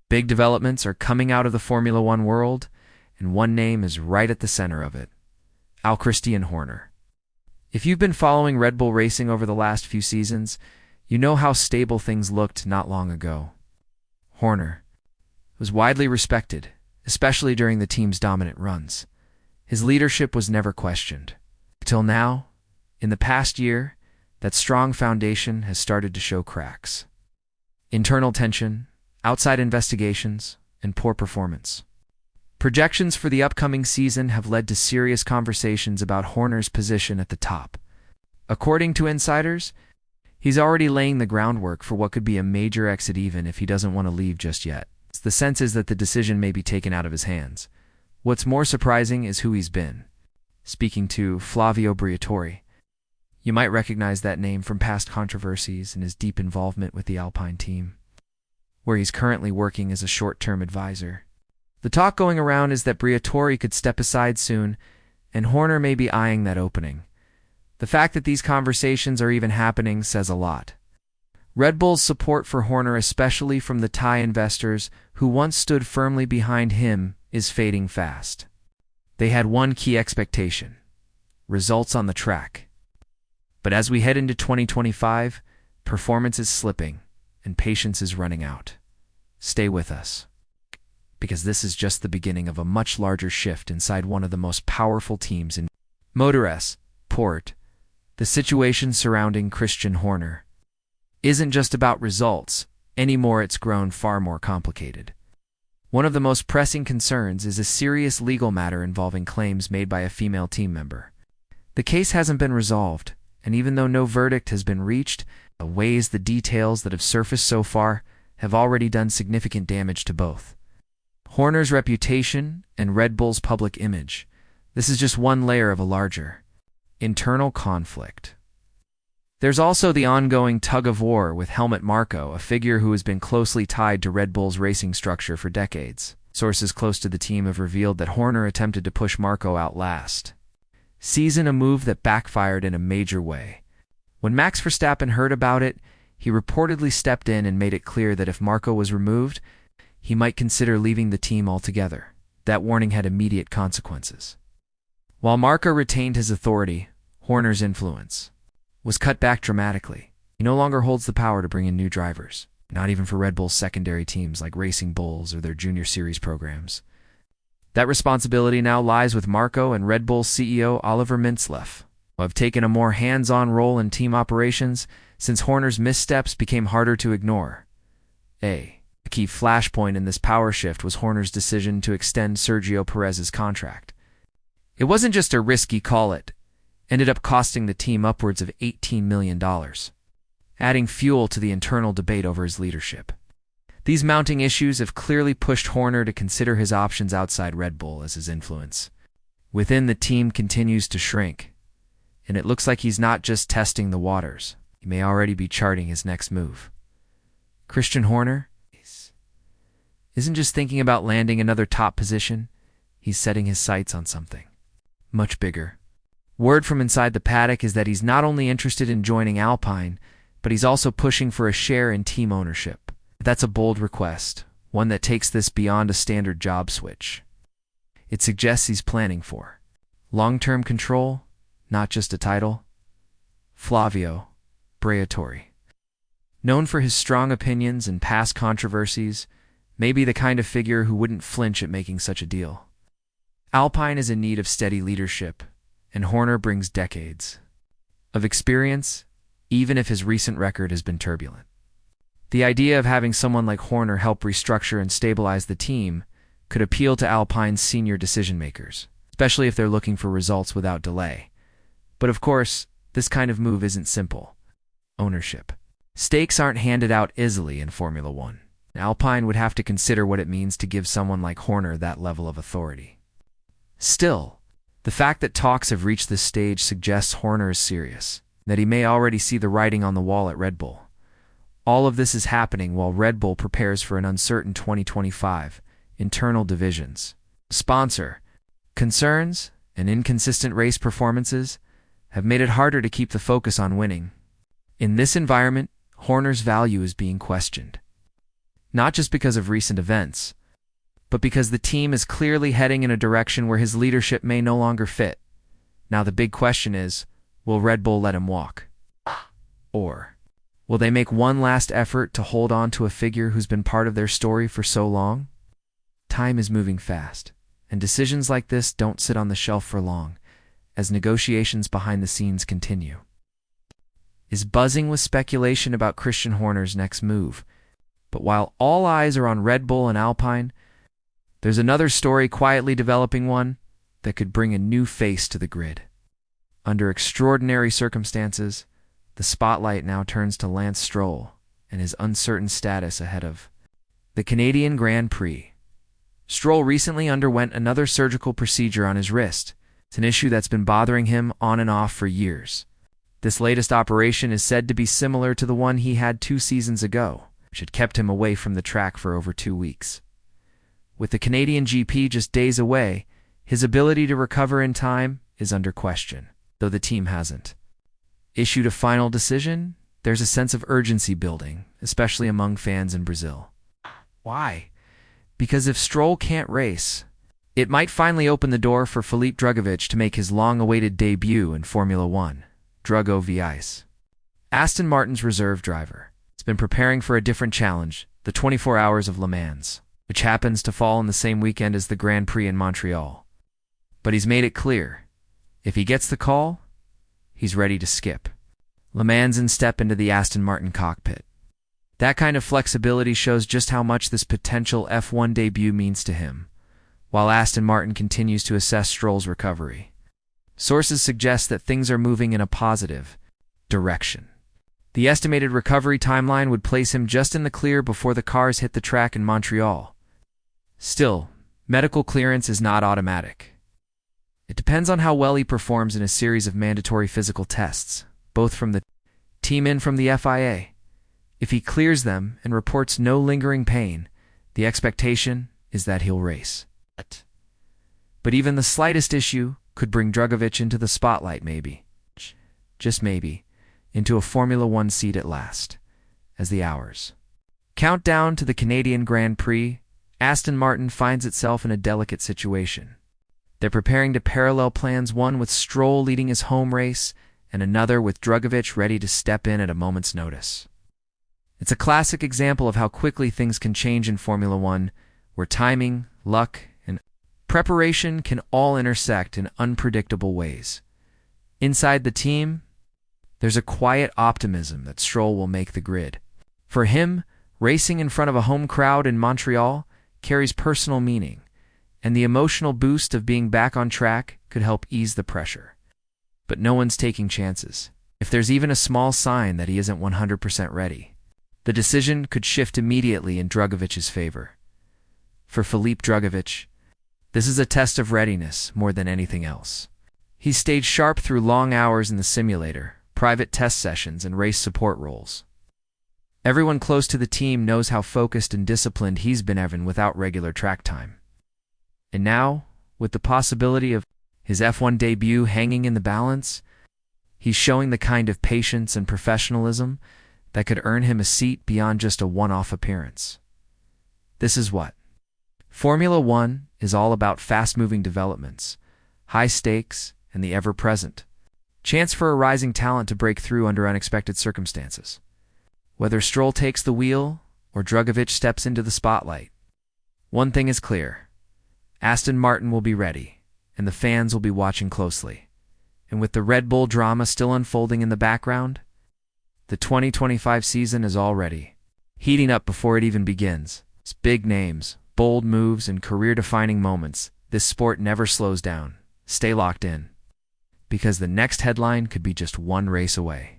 Big developments are coming out of the Formula One world, and one name is right at the center of it: Christian Horner. If you've been following Red Bull Racing over the last few seasons, you know how stable things looked not long ago. Horner was widely respected, especially during the team's dominant runs. His leadership was never questioned. Till now, in the past year, that strong foundation has started to show cracks. Internal tension, outside investigations, and poor performance. Projections for the upcoming season have led to serious conversations about Horner's position at the top. According to insiders, he's already laying the groundwork for what could be a major exit even if he doesn't want to leave just yet. The sense is that the decision may be taken out of his hands. What's more surprising is who he's been. Speaking to Flavio Briatore. You might recognize that name from past controversies and his deep involvement with the Alpine team, where he's currently working as a short-term advisor. The talk going around is that Briatore could step aside soon, and Horner may be eyeing that opening. The fact that these conversations are even happening says a lot. Red Bull's support for Horner, especially from the Thai investors who once stood firmly behind him, is fading fast. They had one key expectation: results on the track. But as we head into 2025, performance is slipping and patience is running out. Stay with us, because this is just the beginning of a much larger shift inside one of the most powerful teams in motorsport. The situation surrounding Christian Horner isn't just about results anymore. It's grown far more complicated. One of the most pressing concerns is a serious legal matter involving claims made by a female team member. The case hasn't been resolved, and even though no verdict has been reached, the details that have surfaced so far have already done significant damage to both Horner's reputation and Red Bull's public image. This is just one layer of a larger internal conflict. There's also the ongoing tug-of-war with Helmut Marko, a figure who has been closely tied to Red Bull's racing structure for decades. Sources close to the team have revealed that Horner attempted to push Marko out last season, a move that backfired in a major way. When Max Verstappen heard about it, he reportedly stepped in and made it clear that if Marko was removed, he might consider leaving the team altogether. That warning had immediate consequences. While Marko retained his authority, Horner's influence was cut back dramatically. He no longer holds the power to bring in new drivers, not even for Red Bull's secondary teams like Racing Bulls or their junior series programs. That responsibility now lies with Marko and Red Bull CEO Oliver Mintzlaff, who have taken a more hands-on role in team operations since Horner's missteps became harder to ignore. A key flashpoint in this power shift was Horner's decision to extend Sergio Perez's contract. It wasn't just a risky call, it ended up costing the team upwards of $18 million, adding fuel to the internal debate over his leadership. These mounting issues have clearly pushed Horner to consider his options outside Red Bull as his influence within the team continues to shrink, and it looks like he's not just testing the waters. He may already be charting his next move. Christian Horner isn't just thinking about landing another top position, he's setting his sights on something much bigger. Word from inside the paddock is that he's not only interested in joining Alpine, but he's also pushing for a share in team ownership. That's a bold request, one that takes this beyond a standard job switch. It suggests he's planning for long-term control, not just a title. Flavio Briatore, known for his strong opinions and past controversies, may be the kind of figure who wouldn't flinch at making such a deal. Alpine is in need of steady leadership, and Horner brings decades of experience, even if his recent record has been turbulent. The idea of having someone like Horner help restructure and stabilize the team could appeal to Alpine's senior decision-makers, especially if they're looking for results without delay. But of course, this kind of move isn't simple. Ownership. Stakes aren't handed out easily in Formula One. Alpine would have to consider what it means to give someone like Horner that level of authority. Still, the fact that talks have reached this stage suggests Horner is serious, that he may already see the writing on the wall at Red Bull. All of this is happening while Red Bull prepares for an uncertain 2025, internal divisions, sponsor concerns, and inconsistent race performances have made it harder to keep the focus on winning. In this environment, Horner's value is being questioned. not just because of recent events, but because the team is clearly heading in a direction where his leadership may no longer fit. Now the big question is, will Red Bull let him walk? Or will they make one last effort to hold on to a figure who's been part of their story for so long? Time is moving fast, and decisions like this don't sit on the shelf for long, as negotiations behind the scenes continue. Is buzzing with speculation about Christian Horner's next move, but while all eyes are on Red Bull and Alpine, there's another story quietly developing, one that could bring a new face to the grid. Under extraordinary circumstances, the spotlight now turns to Lance Stroll and his uncertain status ahead of the Canadian Grand Prix. Stroll recently underwent another surgical procedure on his wrist. It's an issue that's been bothering him on and off for years. This latest operation is said to be similar to the one he had 2 seasons ago, which had kept him away from the track for over 2 weeks. With the Canadian GP just days away, his ability to recover in time is under question, though the team hasn't issued a final decision. There's a sense of urgency building, especially among fans in Brazil. Why? Because if Stroll can't race, it might finally open the door for Filipe Drugovich to make his long-awaited debut in Formula One. Drugo Vice, Aston Martin's reserve driver, has been preparing for a different challenge, the 24 Hours of Le Mans, which happens to fall on the same weekend as the Grand Prix in Montreal. But he's made it clear, if he gets the call, he's ready to skip Le Mans and step into the Aston Martin cockpit. That kind of flexibility shows just how much this potential F1 debut means to him, while Aston Martin continues to assess Stroll's recovery. Sources suggest that things are moving in a positive direction. The estimated recovery timeline would place him just in the clear before the cars hit the track in Montreal. Still, medical clearance is not automatic. It depends on how well he performs in a series of mandatory physical tests, both from the team and from the FIA. If he clears them and reports no lingering pain, the expectation is that he'll race. But even the slightest issue could bring Drugovich into the spotlight, maybe, just maybe, into a Formula One seat at last, as the hours count down to the Canadian Grand Prix. Aston Martin finds itself in a delicate situation. They're preparing to parallel plans, one with Stroll leading his home race, and another with Drugovich ready to step in at a moment's notice. It's a classic example of how quickly things can change in Formula One, where timing, luck, and preparation can all intersect in unpredictable ways. Inside the team, there's a quiet optimism that Stroll will make the grid. For him, racing in front of a home crowd in Montreal carries personal meaning, and the emotional boost of being back on track could help ease the pressure. But no one's taking chances. If there's even a small sign that he isn't 100% ready, the decision could shift immediately in Drugovich's favor. For Filipe Drugovich, this is a test of readiness more than anything else. He's stayed sharp through long hours in the simulator, private test sessions, and race support roles. Everyone close to the team knows how focused and disciplined he's been even without regular track time. And now, with the possibility of his F1 debut hanging in the balance, he's showing the kind of patience and professionalism that could earn him a seat beyond just a one-off appearance. This is what Formula One is all about: fast-moving developments, high stakes, and the ever-present chance for a rising talent to break through under unexpected circumstances. Whether Stroll takes the wheel or Drugovich steps into the spotlight, one thing is clear: Aston Martin will be ready, and the fans will be watching closely. And with the Red Bull drama still unfolding in the background, the 2025 season is already heating up before it even begins. It's big names, bold moves, and career-defining moments. This sport never slows down. Stay locked in, because the next headline could be just one race away.